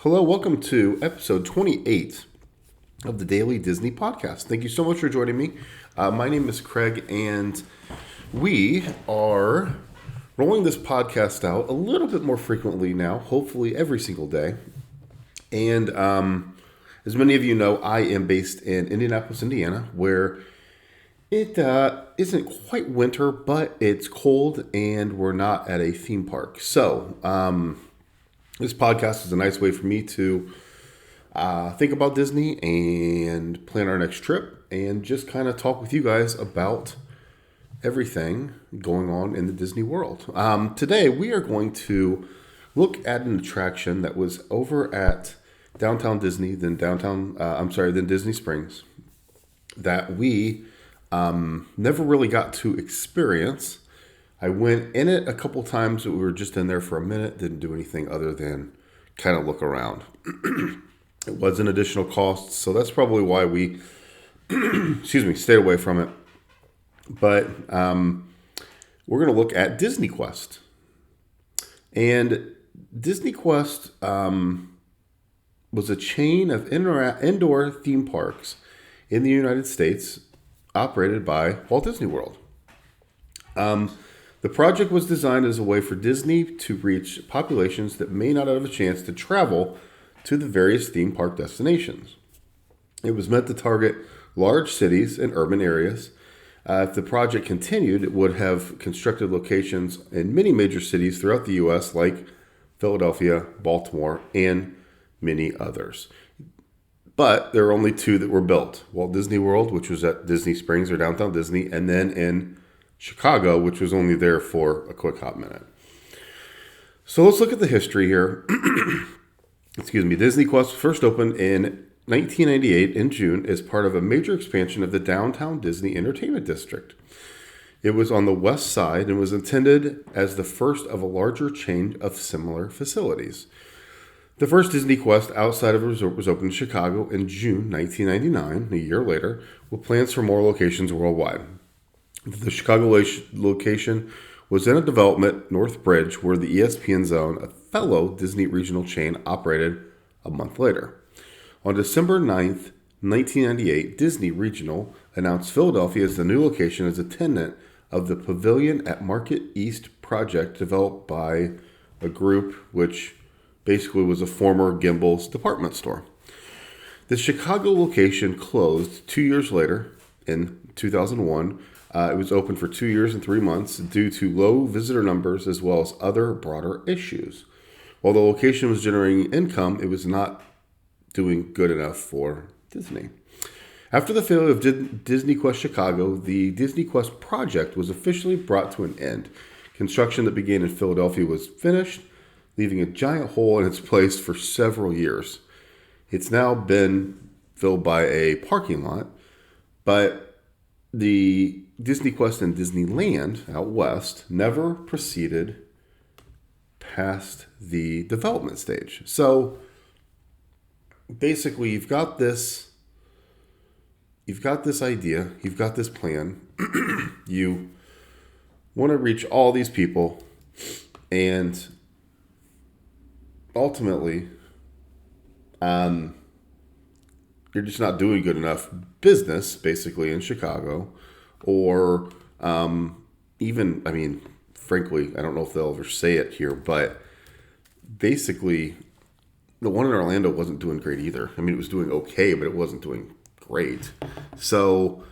Hello, welcome to episode 28 of the Daily Disney Podcast. Thank you so much for joining me. My name is Craig, and we are rolling this podcast out a little bit more frequently now, hopefully every single day. And as many of you know, I am based in Indianapolis, Indiana, where it isn't quite winter, but it's cold, and we're not at a theme park. So, this podcast is a nice way for me to think about Disney and plan our next trip and just kind of talk with you guys about everything going on in the Disney world. Today, we are going to look at an attraction that was over at downtown Disney, then Disney Springs, that we never really got to experience. I went in it a couple times, but we were just in there for a minute, didn't do anything other than kind of look around. It was an additional cost, so that's probably why we, stayed away from it. But we're going to look at Disney Quest. And Disney Quest was a chain of indoor theme parks in the United States operated by Walt Disney World. The project was designed as a way for Disney to reach populations that may not have a chance to travel to the various theme park destinations. It was meant to target large cities and urban areas. If the project continued, it would have constructed locations in many major cities throughout the U.S. like Philadelphia, Baltimore, and many others. But there are only two that were built. Walt Disney World, which was at Disney Springs or downtown Disney, and then in Chicago, which was only there for a quick hot minute. So let's look at the history here. Disney Quest first opened in 1998 in June as part of a major expansion of the downtown Disney Entertainment District. It was on the west side and was intended as the first of a larger chain of similar facilities. The first Disney Quest outside of a resort was opened in Chicago in June 1999, a year later, with plans for more locations worldwide. The Chicago location was in a development, North Bridge, where the ESPN Zone, a fellow Disney regional chain, operated a month later. On December 9th, 1998, Disney Regional announced Philadelphia as the new location as a tenant of the Pavilion at Market East project developed by a group which basically was a former Gimbel's department store. The Chicago location closed 2 years later in 2001. It was open for 2 years and 3 months due to low visitor numbers as well as other broader issues. While the location was generating income, it was not doing good enough for Disney. After the failure of Disney Quest Chicago, the Disney Quest project was officially brought to an end. Construction that began in Philadelphia was finished, leaving a giant hole in its place for several years. It's now been filled by a parking lot, but the Disney Quest and Disneyland out west never proceeded past the development stage. So basically, you've got this idea, you've got this plan, you want to reach all these people, and ultimately, you're just not doing good enough business, basically, in Chicago, or frankly, I don't know if they'll ever say it here, but basically, the one in Orlando wasn't doing great either. I mean, it was doing okay, but it wasn't doing great. So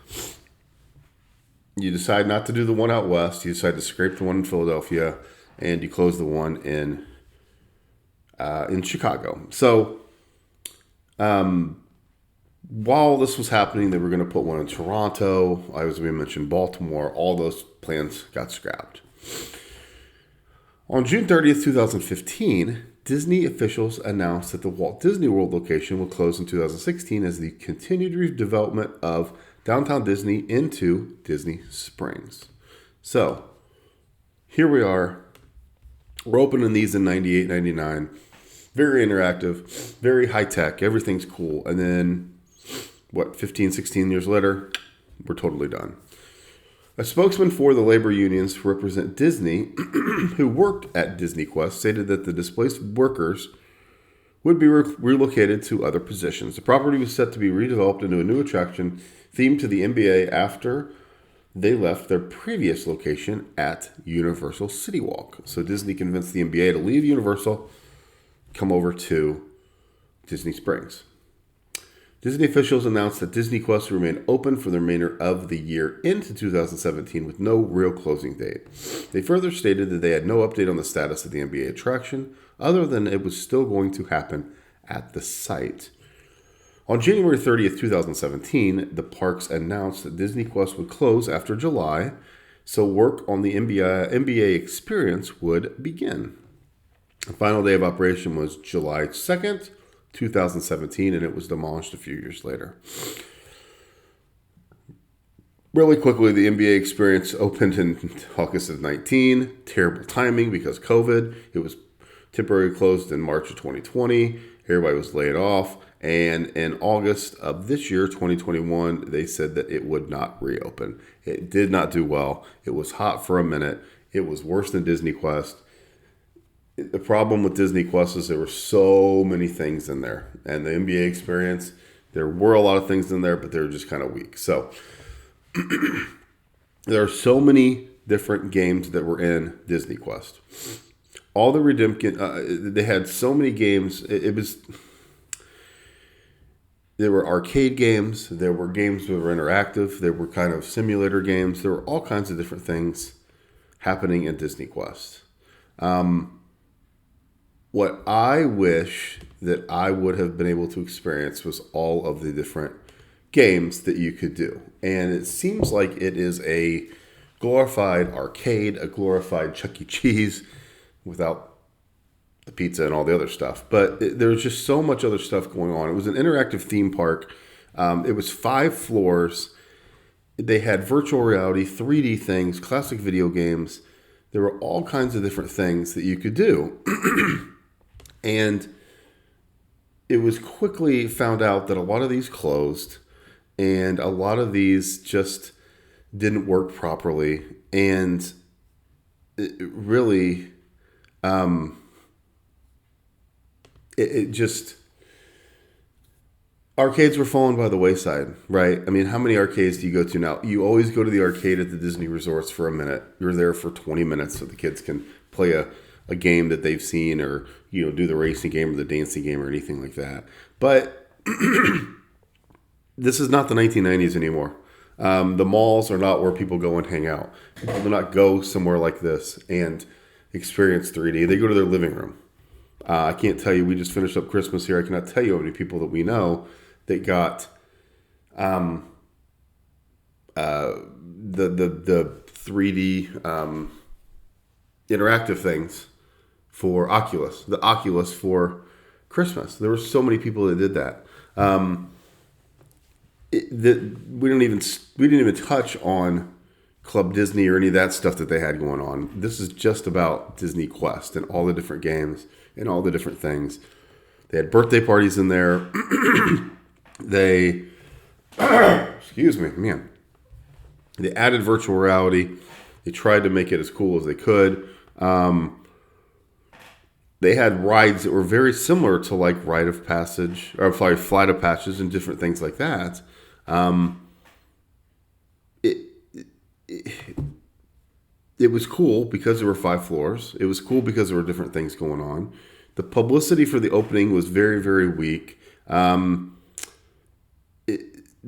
you decide not to do the one out west. You decide to scrape the one in Philadelphia, and you close the one in Chicago. So while this was happening, they were going to put one in Toronto. As we mentioned, Baltimore. All those plans got scrapped. On June 30th, 2015, Disney officials announced that the Walt Disney World location would close in 2016 as the continued redevelopment of downtown Disney into Disney Springs. So, here we are. We're opening these in 98, 99. Very interactive, very high-tech. Everything's cool. And then, 15, 16 years later, we're totally done. A spokesman for the labor unions who represent Disney, who worked at Disney Quest, stated that the displaced workers would be relocated to other positions. The property was set to be redeveloped into a new attraction themed to the NBA after they left their previous location at Universal City Walk. So Disney convinced the NBA to leave Universal, come over to Disney Springs. Disney officials announced that Disney Quest would remain open for the remainder of the year into 2017 with no real closing date. They further stated that they had no update on the status of the NBA attraction, other than it was still going to happen at the site. On January 30th, 2017, the parks announced that Disney Quest would close after July, so work on the NBA experience would begin. The final day of operation was July 2nd, 2017, and it was demolished a few years later. Really quickly, the NBA experience opened in August of 19. Terrible timing because COVID. It was temporarily closed in March of 2020. Everybody was laid off. And in August of this year, 2021, they said that it would not reopen. It did not do well. It was hot for a minute. It was worse than Disney Quest. The problem with Disney Quest is there were so many things in there. And the NBA experience, there were a lot of things in there, but they were just kind of weak. So there are so many different games that were in Disney Quest. All the redemption, they had so many games. There were arcade games. There were games that were interactive. There were kind of simulator games. There were all kinds of different things happening in Disney Quest. What I wish that I would have been able to experience was all of the different games that you could do. And it seems like it is a glorified arcade, a glorified Chuck E. Cheese without the pizza and all the other stuff. But there was just so much other stuff going on. It was an interactive theme park. It was 5 floors. They had virtual reality, 3D things, classic video games. There were all kinds of different things that you could do. And it was quickly found out that a lot of these closed and a lot of these just didn't work properly. And it really, it just, arcades were falling by the wayside, right? I mean, how many arcades do you go to now? You always go to the arcade at the Disney resorts for a minute. You're there for 20 minutes so the kids can play a game that they've seen, or do the racing game or the dancing game or anything like that. But this is not the 1990s anymore. The malls are not where people go and hang out. People do not go somewhere like this and experience 3D. They go to their living room. I can't tell you, we just finished up Christmas here. I cannot tell you how many people that we know that got the 3D interactive things for Oculus, the Oculus for Christmas. There were so many people that did that. We didn't even touch on Club Disney or any of that stuff that they had going on. This is just about Disney Quest and all the different games and all the different things. They had birthday parties in there. They, excuse me, man. They added virtual reality. They tried to make it as cool as they could. They had rides that were very similar to like Flight of Passage and different things like that. It was cool because there were 5 floors. It was cool because there were different things going on. The publicity for the opening was very, very weak.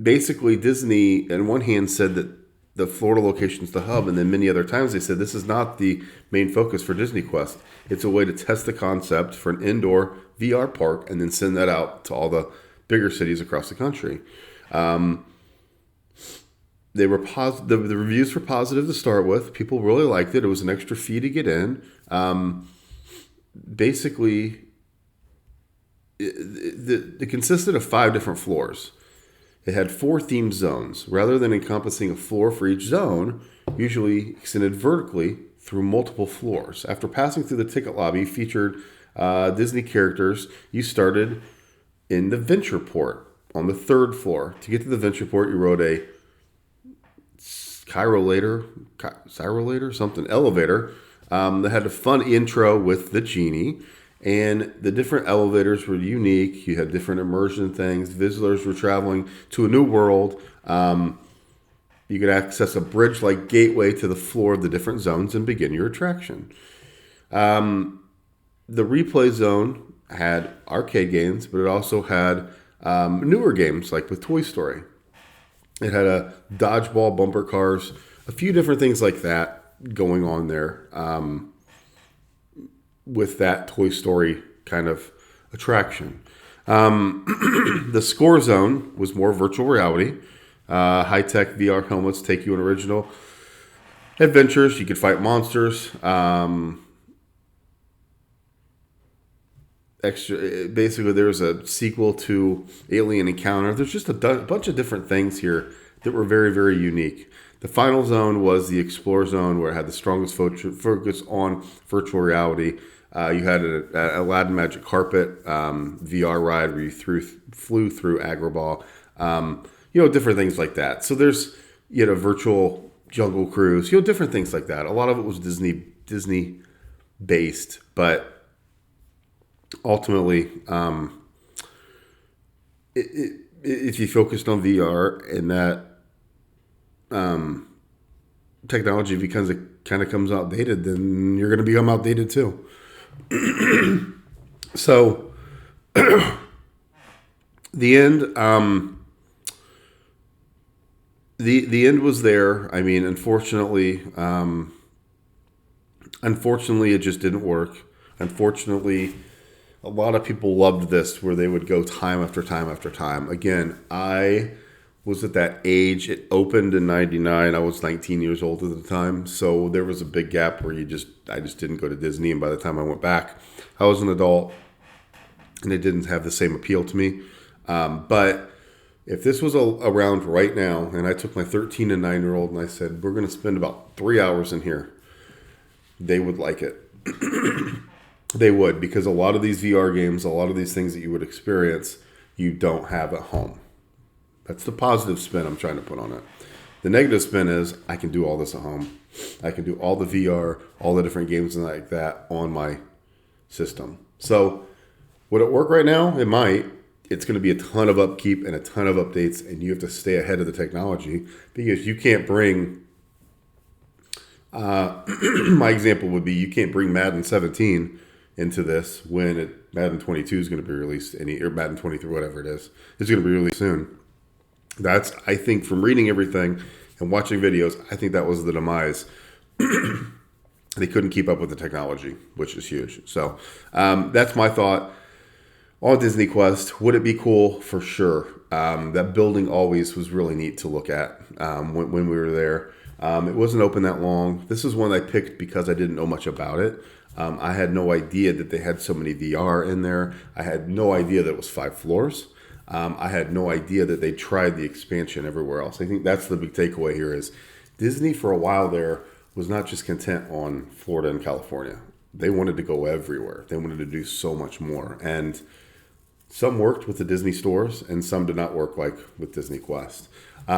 Basically, Disney, on one hand, said that the Florida location is the hub, and then many other times they said this is not the main focus for Disney Quest. It's a way to test the concept for an indoor VR park and then send that out to all the bigger cities across the country. They were the reviews were positive to start with. People really liked it. It was an extra fee to get in. Basically, it consisted of 5 different floors. It had 4 themed zones. Rather than encompassing a floor for each zone, usually extended vertically through multiple floors. After passing through the ticket lobby featured Disney characters, you started in the Venture Port on the 3rd floor. To get to the Venture Port, you rode a elevator that had a fun intro with the genie, And the different elevators were unique. You had different immersion things. Visitors were traveling to a new world. You could access a bridge-like gateway to the floor of the different zones and begin your attraction. The replay zone had arcade games, but it also had newer games, like with Toy Story. It had a dodgeball, bumper cars, a few different things like that going on there with that Toy Story kind of attraction. The score zone was more virtual reality. High-tech VR helmets take you on original adventures. You could fight monsters. Basically, there's a sequel to Alien Encounter. There's just a bunch of different things here that were very, very unique. The final zone was the Explore Zone, where it had the strongest focus on virtual reality. You had an Aladdin Magic Carpet VR ride where you flew through Agrabah. Different things like that. So there's a virtual Jungle Cruise. Different things like that. A lot of it was Disney based, but ultimately, if you focused on VR and that technology kind of comes outdated, then you're going to become outdated too. So, the end, the end was there. I mean, unfortunately, it just didn't work. Unfortunately, a lot of people loved this, where they would go time after time after time. Again, I was at that age. It opened in '99. I was 19 years old at the time, so there was a big gap where I just didn't go to Disney. And by the time I went back, I was an adult, and it didn't have the same appeal to me. But if this was around right now, and I took my 13 and 9-year-old and I said, we're going to spend about 3 hours in here, they would like it. They would, because a lot of these VR games, a lot of these things that you would experience, you don't have at home. That's the positive spin I'm trying to put on it. The negative spin is I can do all this at home. I can do all the VR, all the different games and like that on my system. So would it work right now? It might. It's going to be a ton of upkeep and a ton of updates, and you have to stay ahead of the technology, because you can't bring my example would be, you can't bring Madden 17 into this when Madden 22 is going to be released, or Madden 23, whatever it is going to be released soon. That's, I think, from reading everything and watching videos, I think that was the demise. They couldn't keep up with the technology, which is huge. So that's my thought on Disney Quest. Would it be cool? For sure. That building always was really neat to look at when we were there. It wasn't open that long. This is one I picked because I didn't know much about it. I had no idea that they had so many VR in there. I had no idea that it was 5 floors. I had no idea that they tried the expansion everywhere else. I think that's the big takeaway here is Disney for a while there was not just content on Florida and California. They wanted to go everywhere. They wanted to do so much more. And some worked with the Disney stores and some did not work like with Disney Quest. The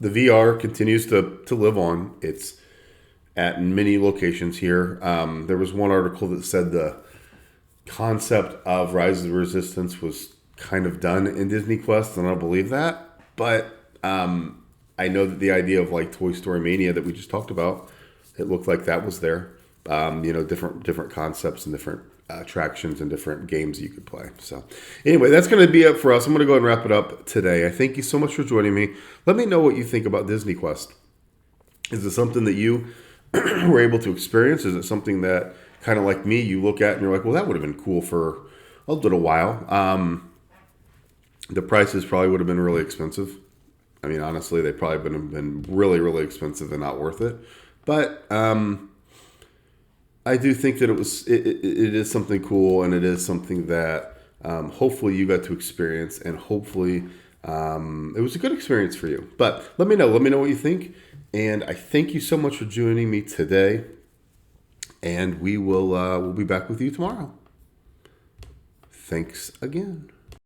VR continues to live on. It's at many locations here. There was one article that said the concept of Rise of the Resistance was kind of done in Disney Quest, and I don't believe that. But I know that the idea of like Toy Story Mania that we just talked about, it looked like that was there. Different concepts and different attractions and different games you could play. So anyway, that's going to be it for us. I'm going to go ahead and wrap it up today. I thank you so much for joining me. Let me know what you think about Disney Quest. Is it something that you were able to experience? Is it something that kind of like me, you look at and you're like, well, that would have been cool for a little while. The prices probably would have been really expensive. I mean, honestly, they probably would have been really, really expensive and not worth it. But I do think that it is something cool, and it is something that hopefully you got to experience, and hopefully it was a good experience for you. But let me know what you think, and I thank you so much for joining me today, and we'll be back with you tomorrow. Thanks again.